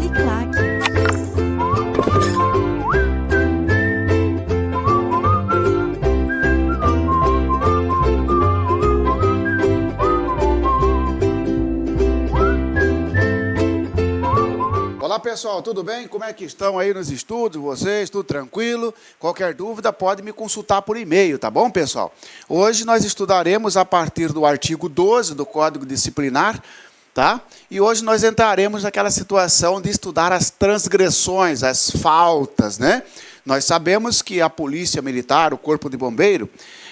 Uniclac. Olá pessoal, tudo bem? Como é que estão aí nos estudos, vocês? Tudo tranquilo? Qualquer dúvida pode me consultar por e-mail, tá bom pessoal? Hoje nós estudaremos a partir do artigo 12 do Código Disciplinar, tá? E hoje nós entraremos naquela situação de estudar as transgressões, as faltas, né? Nós sabemos que a polícia militar, o corpo de bombeiro,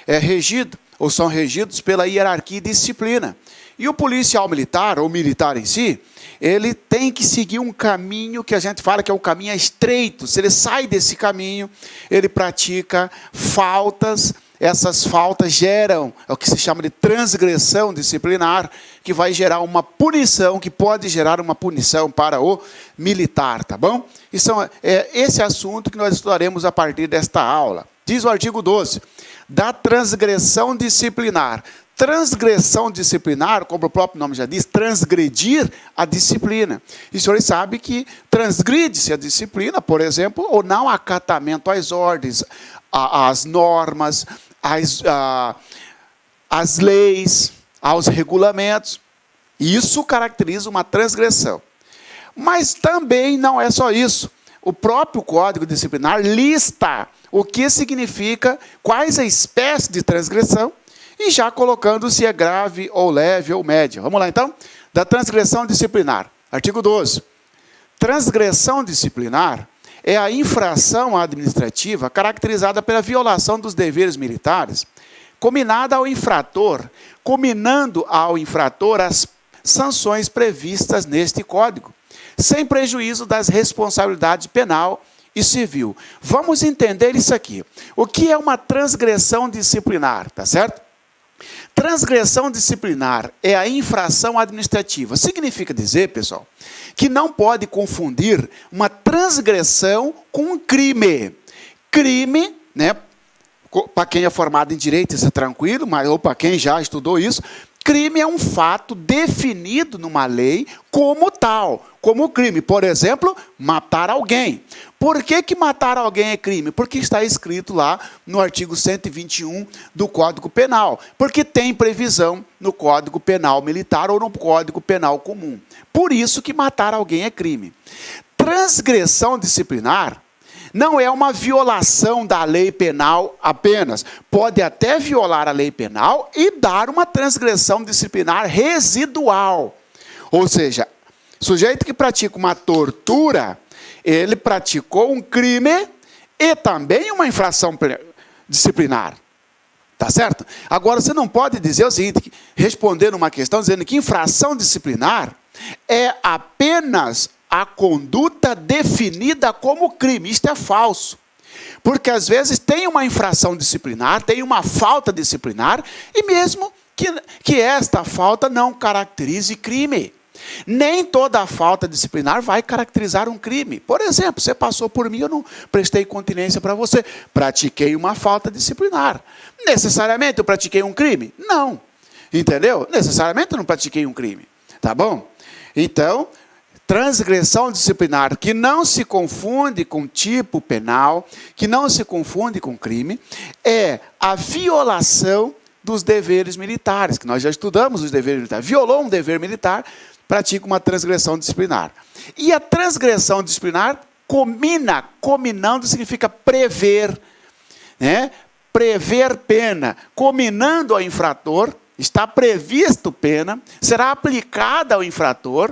é regido, ou são regidos pela hierarquia e disciplina. E o policial militar, ou militar em si, ele tem que seguir um caminho que a gente fala que é o caminho estreito. Se ele sai desse caminho, ele pratica faltas. Essas faltas geram o que se chama de transgressão disciplinar, que vai gerar uma punição, que pode gerar uma punição para o militar, tá bom? Isso é esse assunto que nós estudaremos a partir desta aula. Diz o artigo 12, da transgressão disciplinar. Transgressão disciplinar, como o próprio nome já diz, transgredir a disciplina. E os senhores sabem que transgride-se a disciplina, por exemplo, o não acatamento às ordens, às normas, às leis, aos regulamentos. Isso caracteriza uma transgressão. Mas também não é só isso. O próprio Código Disciplinar lista o que significa, quais a espécie de transgressão, e já colocando se é grave ou leve ou média. Vamos lá, então? Da transgressão disciplinar. Artigo 12. Transgressão disciplinar é a infração administrativa caracterizada pela violação dos deveres militares, combinando ao infrator as sanções previstas neste Código, sem prejuízo das responsabilidades penal e civil. Vamos entender isso aqui. O que é uma transgressão disciplinar, tá certo? Transgressão disciplinar é a infração administrativa. Significa dizer, pessoal, que não pode confundir uma transgressão com um crime. Crime, né? Para quem é formado em direito, isso é tranquilo, mas ou para quem já estudou isso, crime é um fato definido numa lei como tal, como crime. Por exemplo, matar alguém. Por que matar alguém é crime? Porque está escrito lá no artigo 121 do Código Penal. Porque tem previsão no Código Penal Militar ou no Código Penal Comum. Por isso que matar alguém é crime. Transgressão disciplinar não é uma violação da lei penal apenas. Pode até violar a lei penal e dar uma transgressão disciplinar residual. Ou seja, sujeito que pratica uma tortura, ele praticou um crime e também uma infração disciplinar. Tá certo? Agora, você não pode dizer o seguinte, respondendo uma questão, dizendo que infração disciplinar é apenas a conduta definida como crime. Isto é falso. Porque, às vezes, tem uma infração disciplinar, tem uma falta disciplinar, e mesmo que esta falta não caracterize crime. Nem toda falta disciplinar vai caracterizar um crime. Por exemplo, você passou por mim, eu não prestei continência para você. Pratiquei uma falta disciplinar. Necessariamente eu pratiquei um crime? Não. Entendeu? Necessariamente eu não pratiquei um crime. Tá bom? Então, transgressão disciplinar que não se confunde com tipo penal, que não se confunde com crime, é a violação dos deveres militares, que nós já estudamos os deveres militares. Violou um dever militar, pratica uma transgressão disciplinar. E a transgressão disciplinar cominando significa prever, né? Prever pena, cominando ao infrator, está previsto pena, será aplicada ao infrator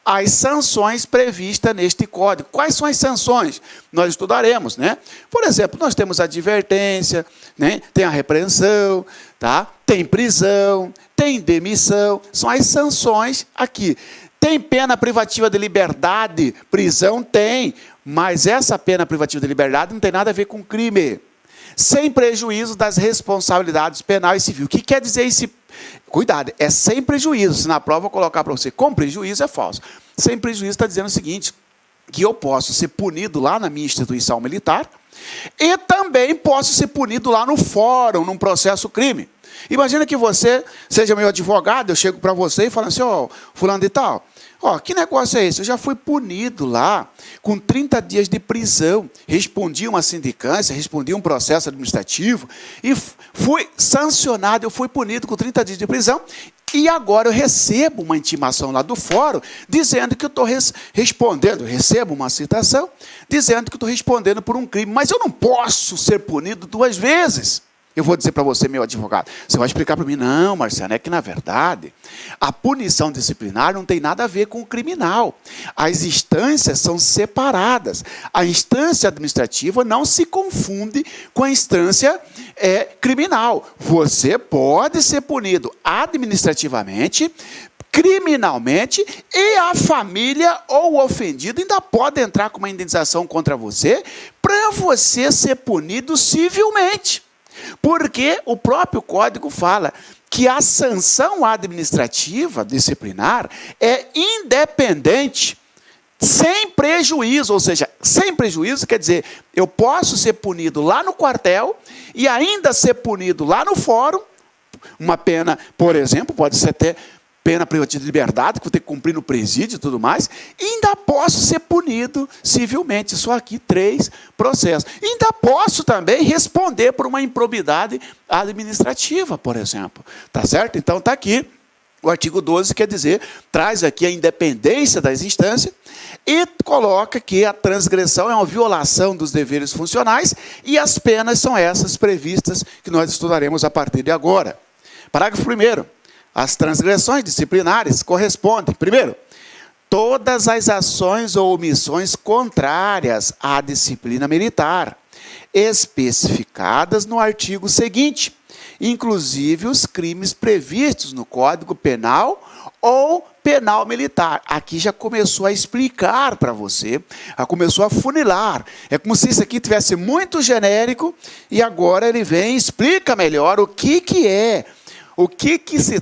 as sanções previstas neste código. Quais são as sanções? Nós estudaremos, né? Por exemplo, nós temos a advertência, né? Tem a repreensão, tá? Tem prisão, tem demissão, são as sanções aqui. Tem pena privativa de liberdade, prisão tem, mas essa pena privativa de liberdade não tem nada a ver com crime. Sem prejuízo das responsabilidades penal e civil. O que quer dizer esse? Cuidado, é sem prejuízo. Se na prova eu colocar para você com prejuízo, é falso. Sem prejuízo está dizendo o seguinte, que eu posso ser punido lá na minha instituição militar e também posso ser punido lá no fórum, num processo crime. Imagina que você seja meu advogado, eu chego para você e falo assim, ó, fulano de tal, Ó, que negócio é esse? Eu já fui punido lá com 30 dias de prisão, respondi uma sindicância, respondi um processo administrativo e fui sancionado, eu fui punido com 30 dias de prisão e agora eu recebo uma intimação lá do fórum dizendo que eu estou respondendo, eu recebo uma citação dizendo que eu estou respondendo por um crime, mas eu não posso ser punido 2 vezes. Eu vou dizer para você, meu advogado, você vai explicar para mim, não, Marciano, é que na verdade a punição disciplinar não tem nada a ver com o criminal. As instâncias são separadas. A instância administrativa não se confunde com a instância criminal. Você pode ser punido administrativamente, criminalmente, e a família ou o ofendido ainda pode entrar com uma indenização contra você para você ser punido civilmente. Porque o próprio Código fala que a sanção administrativa disciplinar é independente, sem prejuízo, ou seja, sem prejuízo quer dizer, eu posso ser punido lá no quartel e ainda ser punido lá no fórum, uma pena, por exemplo, pode ser até pena privativa de liberdade, que vou ter que cumprir no presídio e tudo mais, e ainda posso ser punido civilmente. Só aqui 3 processos. E ainda posso também responder por uma improbidade administrativa, por exemplo. Tá certo? Então está aqui. O artigo 12 quer dizer, traz aqui a independência das instâncias e coloca que a transgressão é uma violação dos deveres funcionais e as penas são essas previstas que nós estudaremos a partir de agora. Parágrafo 1º. As transgressões disciplinares correspondem, primeiro, todas as ações ou omissões contrárias à disciplina militar, especificadas no artigo seguinte, inclusive os crimes previstos no Código Penal ou Penal Militar. Aqui já começou a explicar para você, já começou a funilar. É como se isso aqui tivesse muito genérico e agora ele vem e explica melhor o que é.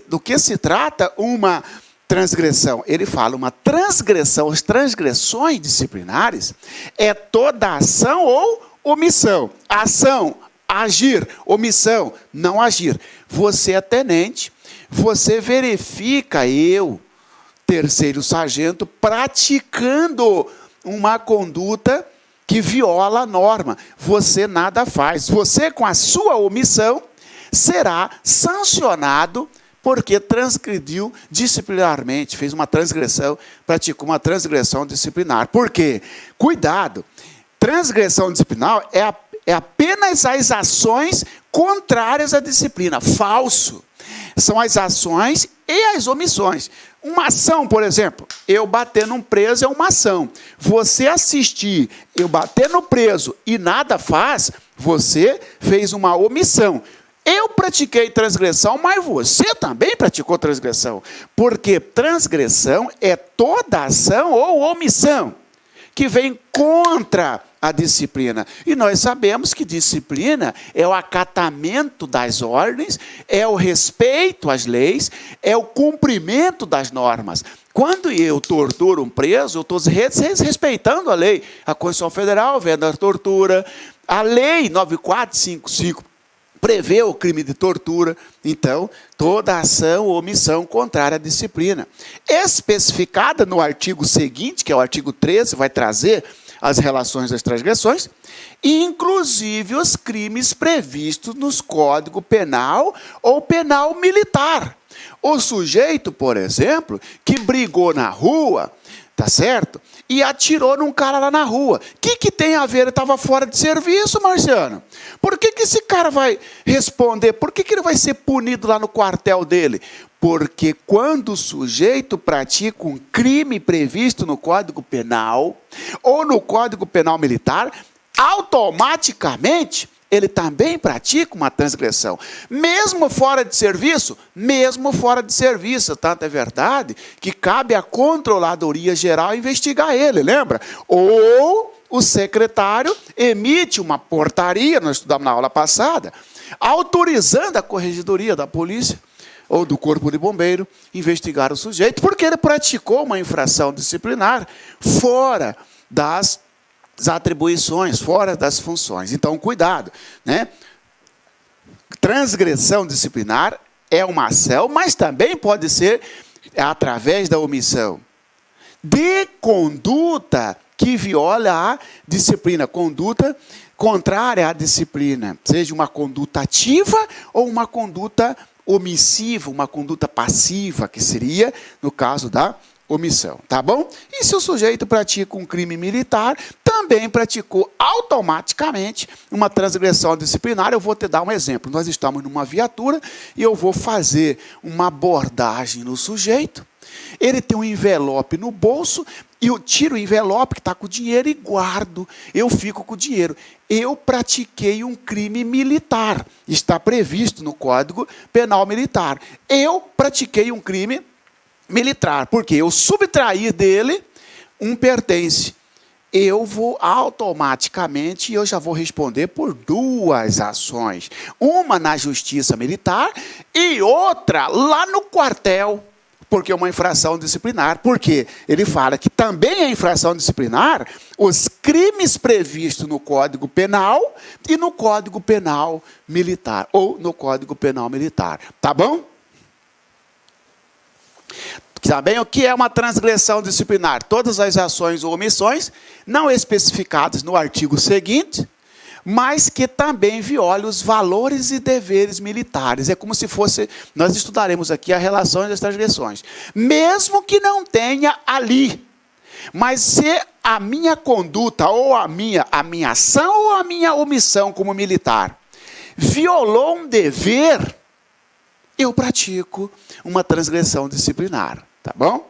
Do que se trata uma transgressão? Ele fala, uma transgressão, as transgressões disciplinares é toda ação ou omissão. Ação, agir, omissão, não agir. Você é tenente, você verifica eu, terceiro sargento, praticando uma conduta que viola a norma. Você nada faz. Você, com a sua omissão, será sancionado porque transgrediu disciplinarmente, fez uma transgressão, praticou uma transgressão disciplinar. Por quê? Cuidado, transgressão disciplinar é apenas as ações contrárias à disciplina. Falso. São as ações e as omissões. Uma ação, por exemplo, eu bater num preso é uma ação. Você assistir, eu bater no preso e nada faz, você fez uma omissão. Eu pratiquei transgressão, mas você também praticou transgressão. Porque transgressão é toda ação ou omissão que vem contra a disciplina. E nós sabemos que disciplina é o acatamento das ordens, é o respeito às leis, é o cumprimento das normas. Quando eu torturo um preso, eu estou respeitando a lei. A Constituição Federal veda a tortura, a lei 9455 prevê o crime de tortura, então, toda ação ou omissão contrária à disciplina. Especificada no artigo seguinte, que é o artigo 13, vai trazer as relações das transgressões, inclusive os crimes previstos nos Código Penal ou Penal Militar. O sujeito, por exemplo, que brigou na rua, tá certo? E atirou num cara lá na rua. O que tem a ver? Ele estava fora de serviço, Marciano. Por que esse cara vai responder? Por que ele vai ser punido lá no quartel dele? Porque quando o sujeito pratica um crime previsto no Código Penal ou no Código Penal Militar, automaticamente ele também pratica uma transgressão. Mesmo fora de serviço, tanto é verdade que cabe à Controladoria Geral investigar ele, lembra? Ou o secretário emite uma portaria, nós estudamos na aula passada, autorizando a Corregedoria da Polícia ou do Corpo de Bombeiro investigar o sujeito, porque ele praticou uma infração disciplinar fora das atribuições, fora das funções. Então, cuidado, né? Transgressão disciplinar é uma ação, mas também pode ser através da omissão. de conduta que viola a disciplina, conduta contrária à disciplina, seja uma conduta ativa ou uma conduta omissiva, uma conduta passiva, que seria no caso da omissão, tá bom? E se o sujeito pratica um crime militar, também praticou automaticamente uma transgressão disciplinar. Eu vou te dar um exemplo. Nós estamos numa viatura e eu vou fazer uma abordagem no sujeito. Ele tem um envelope no bolso e eu tiro o envelope que está com o dinheiro e guardo. Eu fico com o dinheiro. Eu pratiquei um crime militar. Está previsto no Código Penal Militar. Eu pratiquei um crime militar, porque eu subtraí dele um pertence. Eu vou automaticamente, eu já vou responder por duas ações. Uma na justiça militar e outra lá no quartel, porque é uma infração disciplinar. Porque ele fala que também é infração disciplinar os crimes previstos no Código Penal e no Código Penal Militar, ou no Código Penal Militar. Tá bom? Também o que é uma transgressão disciplinar? Todas as ações ou omissões não especificadas no artigo seguinte, mas que também violam os valores e deveres militares. É como se fosse, nós estudaremos aqui a relação das transgressões. Mesmo que não tenha ali, mas se a minha conduta, ou a minha ação ou a minha omissão como militar, violou um dever, eu pratico uma transgressão disciplinar. Tá bom?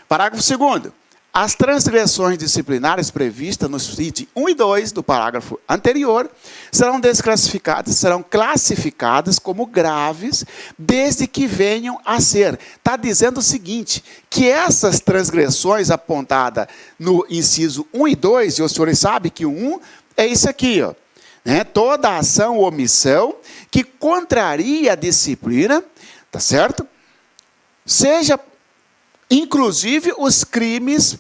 Parágrafo 2º. As transgressões disciplinares previstas nos itens 1 e 2 do parágrafo anterior serão desclassificadas, serão classificadas como graves, desde que venham a ser. Está dizendo o seguinte, que essas transgressões apontadas no inciso 1 e 2, e os senhores sabem que o 1 é isso aqui, ó, né? Toda ação ou omissão que contraria a disciplina, tá certo? Seja inclusive os crimes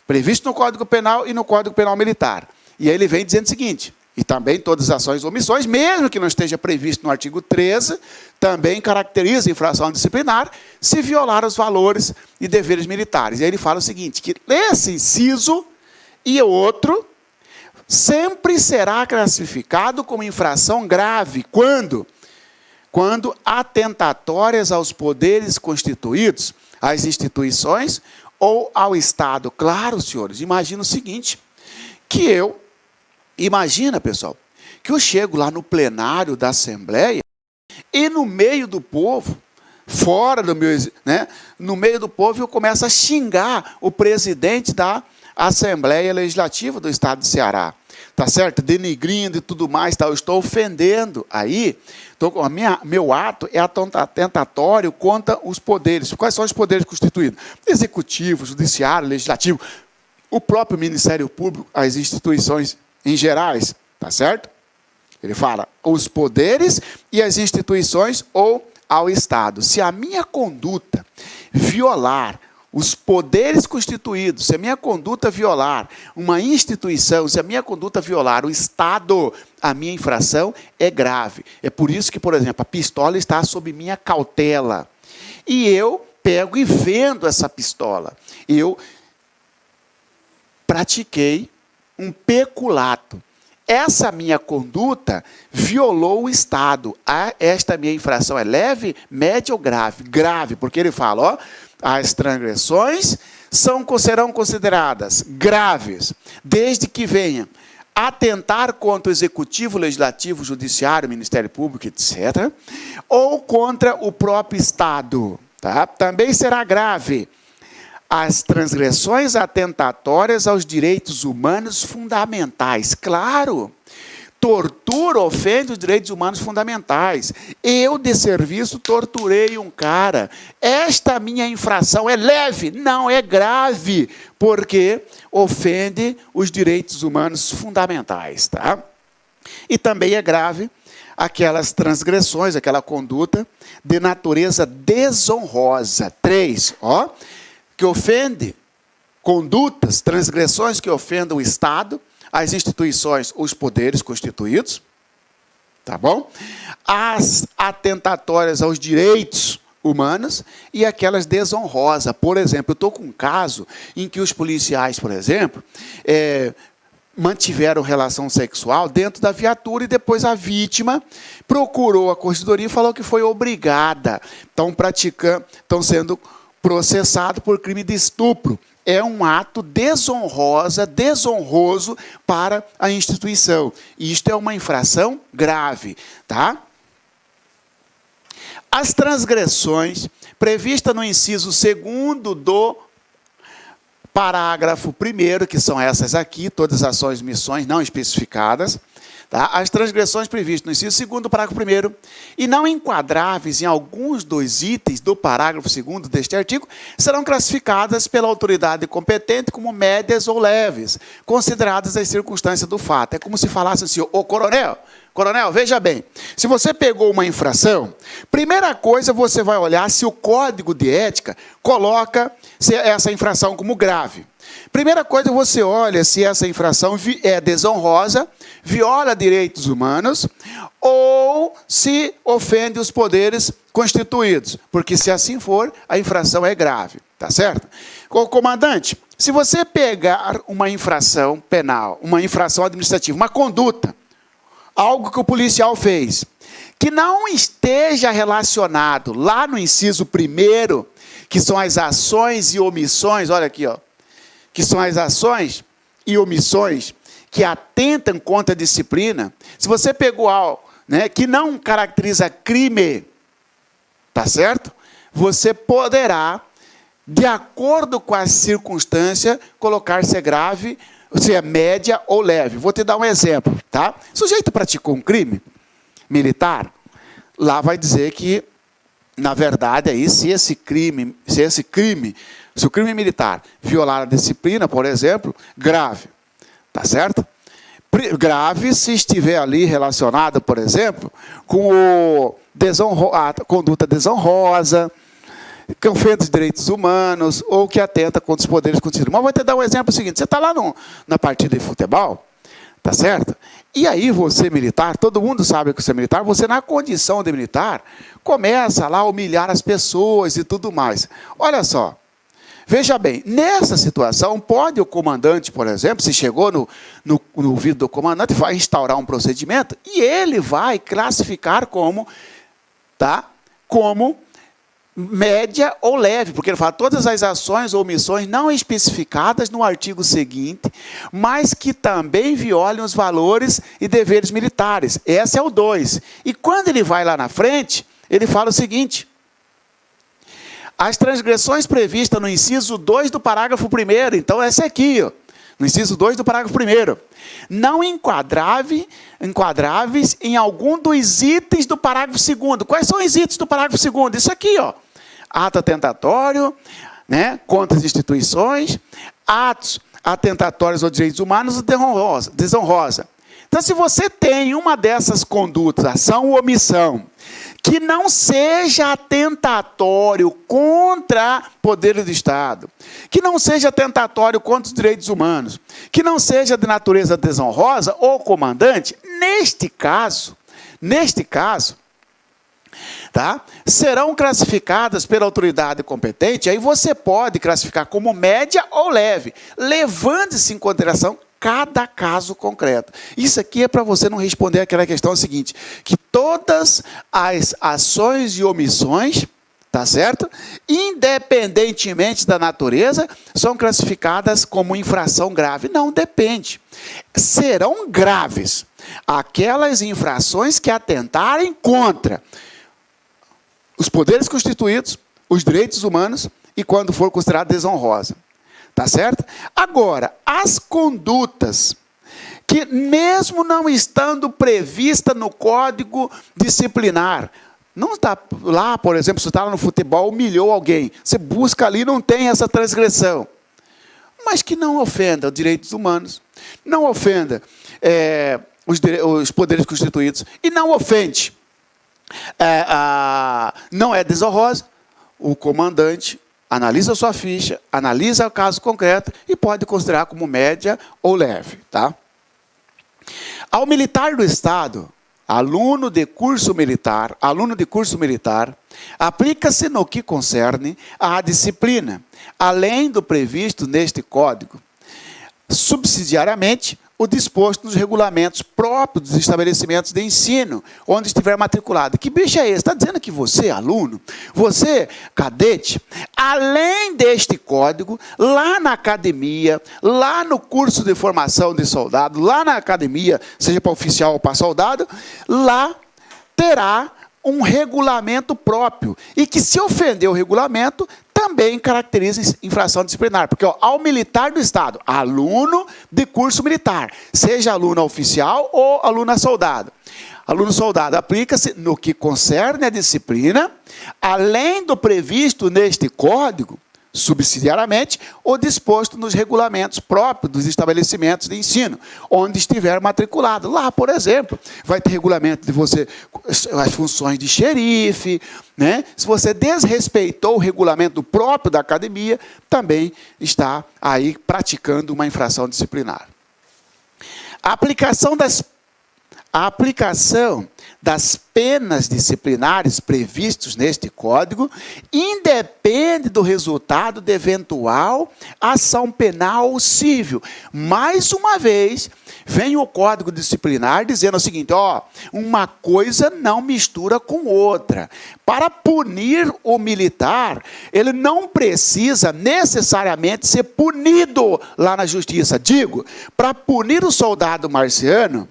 previstos no Código Penal e no Código Penal Militar. E aí ele vem dizendo o seguinte, e também todas as ações ou omissões, mesmo que não esteja previsto no artigo 13, também caracteriza infração disciplinar se violar os valores e deveres militares. E aí ele fala o seguinte, que esse inciso e outro sempre será classificado como infração grave. Quando? Quando atentatórias aos poderes constituídos, às instituições ou ao Estado. Claro, senhores, imagina o seguinte, imagina, pessoal, que eu chego lá no plenário da Assembleia e no meio do povo, fora do meu, né, no meio do povo eu começo a xingar o presidente da Assembleia Legislativa do Estado do Ceará. Tá certo? Denigrindo e tudo mais, tá? Eu estou ofendendo aí. Então, meu ato é atentatório contra os poderes. Quais são os poderes constituídos? Executivo, judiciário, legislativo, o próprio Ministério Público, as instituições em gerais, tá certo? Ele fala os poderes e as instituições ou ao Estado. Se a minha conduta violar os poderes constituídos, se a minha conduta violar uma instituição, se a minha conduta violar o Estado, a minha infração é grave. É por isso que, por exemplo, a pistola está sob minha cautela. E eu pego e vendo essa pistola. Eu pratiquei um peculato. Essa minha conduta violou o Estado. Esta minha infração é leve, média ou grave? Grave, porque ele fala, ó, as transgressões serão consideradas graves, desde que venham atentar contra o Executivo, Legislativo, Judiciário, Ministério Público, etc., ou contra o próprio Estado. Tá? Também será grave as transgressões atentatórias aos direitos humanos fundamentais. Claro, tortura ofende os direitos humanos fundamentais. Eu, de serviço, torturei um cara. Esta minha infração é leve? Não, é grave, porque ofende os direitos humanos fundamentais. Tá? E também é grave aquelas transgressões, aquela conduta de natureza desonrosa. 3, ó, que ofende condutas, transgressões que ofendam o Estado, as instituições, os poderes constituídos, tá bom? As atentatórias aos direitos humanos e aquelas desonrosas. Por exemplo, eu estou com um caso em que os policiais, por exemplo, mantiveram relação sexual dentro da viatura e depois a vítima procurou a corregedoria e falou que foi obrigada. Estão sendo processados por crime de estupro. É um ato desonroso para a instituição. E isto é uma infração grave, tá? As transgressões previstas no inciso 2º do parágrafo 1º, que são essas aqui, todas as ações e missões não especificadas, tá? As transgressões previstas no inciso 2º do parágrafo 1º e não enquadráveis em alguns dos itens do parágrafo 2º deste artigo, serão classificadas pela autoridade competente como médias ou leves, consideradas as circunstâncias do fato. É como se falasse assim: ô coronel, veja bem, se você pegou uma infração, primeira coisa você vai olhar se o Código de Ética coloca essa infração como grave. Primeira coisa, você olha se essa infração é desonrosa, viola direitos humanos ou se ofende os poderes constituídos. Porque se assim for, a infração é grave, tá certo? Comandante, se você pegar uma infração penal, uma infração administrativa, uma conduta, algo que o policial fez, que não esteja relacionado lá no inciso 1º, que são as ações e omissões, olha aqui, ó, que são as ações e omissões que atentam contra a disciplina, se você pegou algo, né, que não caracteriza crime, tá certo? Você poderá, de acordo com a circunstância, colocar se é grave, se é média ou leve. Vou te dar um exemplo, tá? O sujeito praticou um crime militar, lá vai dizer que, na verdade, aí, se o crime militar violar a disciplina, por exemplo, grave, tá certo? Grave se estiver ali relacionado, por exemplo, com a conduta desonrosa, que ofende os direitos humanos ou que atenta contra os poderes constituídos. Mas vou te dar um exemplo seguinte: você está lá na partida de futebol, tá certo? E aí você militar, todo mundo sabe que você é militar, você na condição de militar, começa lá a humilhar as pessoas e tudo mais. Olha só, veja bem, nessa situação, pode o comandante, por exemplo, se chegou no ouvido do comandante, vai instaurar um procedimento e ele vai classificar como média ou leve, porque ele fala todas as ações ou omissões não especificadas no artigo seguinte, mas que também violem os valores e deveres militares. Esse é o 2. E quando ele vai lá na frente, ele fala o seguinte: as transgressões previstas no inciso 2 do parágrafo 1º, então essa aqui, ó, no inciso 2 do parágrafo 1º, não enquadráveis em algum dos itens do parágrafo 2º. Quais são os itens do parágrafo 2º? Isso aqui, ó. Ato atentatório, né, contra as instituições, atos atentatórios aos direitos humanos, desonrosa. Então, se você tem uma dessas condutas, ação ou omissão, que não seja atentatório contra poderes do Estado, que não seja atentatório contra os direitos humanos, que não seja de natureza desonrosa, ou comandante, neste caso, tá, serão classificadas pela autoridade competente. Aí você pode classificar como média ou leve, levando-se em consideração cada caso concreto. Isso aqui é para você não responder aquela questão seguinte, que todas as ações e omissões, tá certo? Independentemente da natureza, são classificadas como infração grave. Não, depende. Serão graves aquelas infrações que atentarem contra os poderes constituídos, os direitos humanos e quando for considerada desonrosa. Tá certo? Agora, as condutas que, mesmo não estando prevista no Código Disciplinar, não está lá, por exemplo, se está lá no futebol, humilhou alguém, você busca ali, não tem essa transgressão, mas que não ofenda os direitos humanos, não ofenda os poderes constituídos, e não ofende, não é desonrosa, o comandante analisa a sua ficha, analisa o caso concreto e pode considerar como média ou leve. Tá? Ao militar do Estado, aluno de curso militar, aplica-se no que concerne à disciplina, além do previsto neste Código, subsidiariamente, o disposto nos regulamentos próprios dos estabelecimentos de ensino, onde estiver matriculado. Que bicho é esse? Está dizendo que você, aluno, você, cadete, além deste código, lá na academia, lá no curso de formação de soldado, lá na academia, seja para oficial ou para soldado, lá terá um regulamento próprio. E que, se ofender o regulamento, também caracteriza infração disciplinar. Porque ao militar do Estado, aluno de curso militar, seja aluno oficial ou aluno soldado. Aluno soldado aplica-se no que concerne a disciplina, além do previsto neste Código, subsidiariamente, o disposto nos regulamentos próprios dos estabelecimentos de ensino, onde estiver matriculado. Lá, por exemplo, vai ter regulamento de você, as funções de xerife, né? Se você desrespeitou o regulamento próprio da academia, também está aí praticando uma infração disciplinar. A aplicação das penas disciplinares previstos neste Código independe do resultado de eventual ação penal ou civil. Mais uma vez, vem o Código Disciplinar dizendo o seguinte, uma coisa não mistura com outra. Para punir o militar, ele não precisa necessariamente ser punido lá na justiça. Digo, para punir o soldado marciano,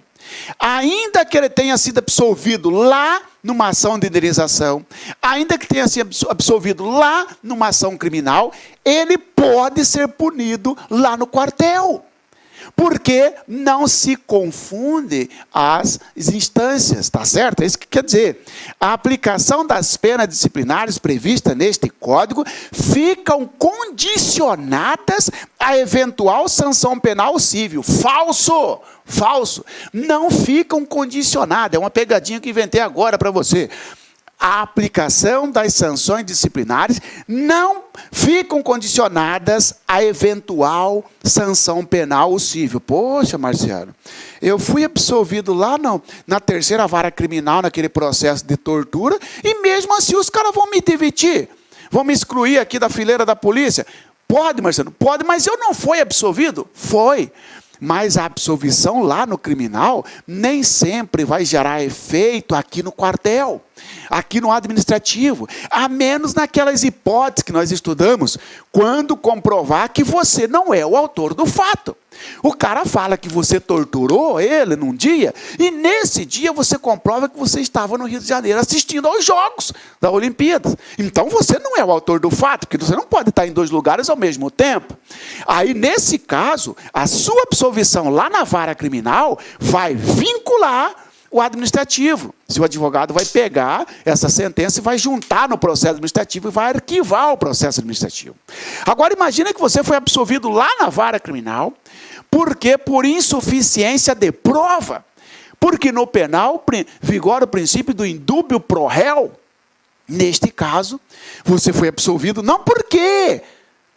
ainda que ele tenha sido absolvido lá numa ação de indenização, ainda que tenha sido absolvido lá numa ação criminal, ele pode ser punido lá no quartel. Porque não se confunde as instâncias, tá certo? É isso que quer dizer. A aplicação das penas disciplinares previstas neste Código ficam condicionadas à eventual sanção penal civil. Falso! Falso! Não ficam condicionadas. É uma pegadinha que inventei agora para você. A aplicação das sanções disciplinares não ficam condicionadas à eventual sanção penal ou civil. Poxa, Marciano, eu fui absolvido lá na terceira vara criminal, naquele processo de tortura, e mesmo assim os caras vão me demitir, vão me excluir aqui da fileira da polícia. Pode, Marciano? Pode, mas eu não fui absolvido? Foi. Mas a absolvição lá no criminal nem sempre vai gerar efeito aqui no quartel, aqui no administrativo, a menos naquelas hipóteses que nós estudamos, quando comprovar que você não é o autor do fato. O cara fala que você torturou ele num dia, e nesse dia você comprova que você estava no Rio de Janeiro assistindo aos Jogos da Olimpíada. Então você não é o autor do fato, porque você não pode estar em dois lugares ao mesmo tempo. Aí, nesse caso, a sua absolvição lá na vara criminal vai vincular o administrativo. Se o advogado vai pegar essa sentença e vai juntar no processo administrativo e vai arquivar o processo administrativo. Agora, imagina que você foi absolvido lá na vara criminal, porque por insuficiência de prova. Porque no penal vigora o princípio do indúbio pro réu. Neste caso, você foi absolvido não porque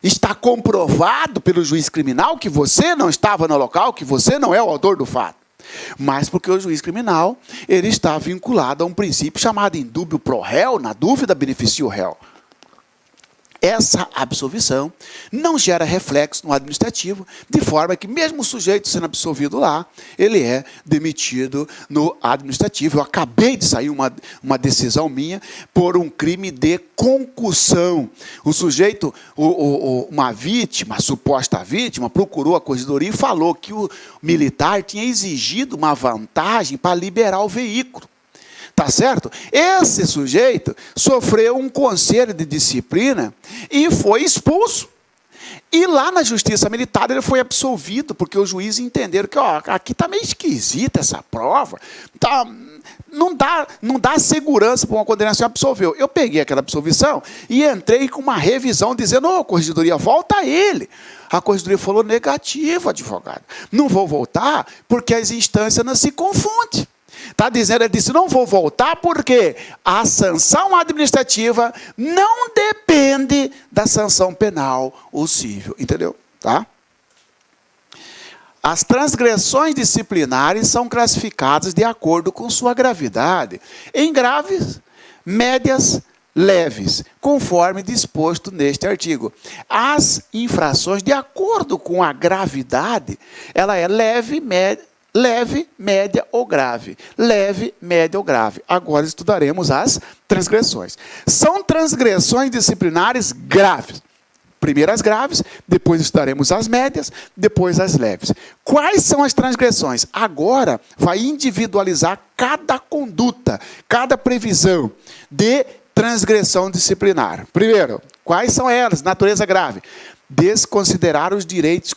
está comprovado pelo juiz criminal que você não estava no local, que você não é o autor do fato, mas porque o juiz criminal ele está vinculado a um princípio chamado indúbio pro réu, na dúvida beneficia o réu. Essa absolvição não gera reflexo no administrativo, de forma que mesmo o sujeito sendo absolvido lá, ele é demitido no administrativo. Eu acabei de sair uma decisão minha por um crime de concussão. O sujeito, uma vítima, suposta vítima, procurou a corregedoria e falou que o militar tinha exigido uma vantagem para liberar o veículo. Tá certo? Esse sujeito sofreu um conselho de disciplina e foi expulso. E lá na justiça militar ele foi absolvido, porque os juízes entenderam que aqui está meio esquisita essa prova, não dá segurança para uma condenação, absolveu. Eu peguei aquela absolvição e entrei com uma revisão dizendo, corregedoria, volta a ele. A corregedoria falou, negativo, advogado. Não vou voltar porque as instâncias não se confundem. Está dizendo, ele disse, não vou voltar porque a sanção administrativa não depende da sanção penal ou civil. Entendeu? Tá? As transgressões disciplinares são classificadas de acordo com sua gravidade, em graves, médias, leves, conforme disposto neste artigo. As infrações, de acordo com a gravidade, ela é leve, média ou grave. Leve, média ou grave. Agora estudaremos as transgressões. São transgressões disciplinares graves. Primeiro as graves, depois estudaremos as médias, depois as leves. Quais são as transgressões? Agora vai individualizar cada conduta, cada previsão de transgressão disciplinar. Primeiro, quais são elas? Natureza grave. Desconsiderar os direitos